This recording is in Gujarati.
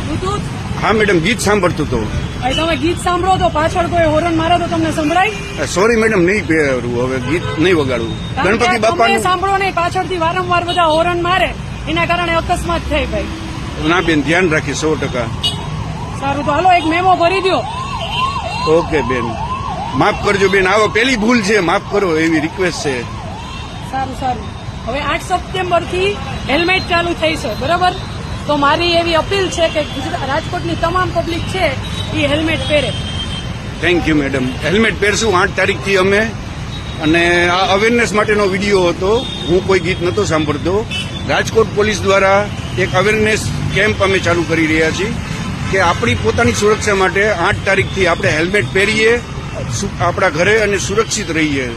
બ્લૂટૂથ? હા મેડમ, ગીત સાંભળતો હતો. તમે ગીત સાંભળો તો પાછળ કોઈ હોરન મારે તો તમને સંભળાય? સોરી મેડમ, નહીં પહેરવું, હવે ગીત નહીં વગાડવું. ગણપતિ બાપા સાંભળો નહીં, પાછળથી વારંવાર બધા હોરન મારે, એના કારણે અકસ્માત થઈ ભાઈ. ના બેન, ધ્યાન રાખી 100%. સારું, તો હાલો એક મેમો ભરી દો. ઓકે બેન, માફ કરજો બેન, આવો પેલી ભૂલ છે, માફ કરો એવી રિક્વેસ્ટ છે. સારું. હવે 8 સપ્ટેમ્બર થી હેલ્મેટ ચાલુ થઈ છે, બરાબર? તો મારી એવી અપીલ છે કે રાજકોટની તમામ પબ્લિક છે એ હેલ્મેટ પહેરે. Thank you madam. હેલ્મેટ પહેરશું 8 તારીખથી અમે. અને આ અવેરનેસ માટેનો વિડીયો હતો, હું કોઈ ગીત નહોતો સાંભળતો. રાજકોટ પોલીસ દ્વારા એક અવેરનેસ કેમ્પ અમે ચાલુ કરી રહ્યા છીએ કે આપણી પોતાની સુરક્ષા માટે 8 તારીખથી આપણે હેલ્મેટ પહેરીએ, આપણા ઘરે અને સુરક્ષિત રહીએ.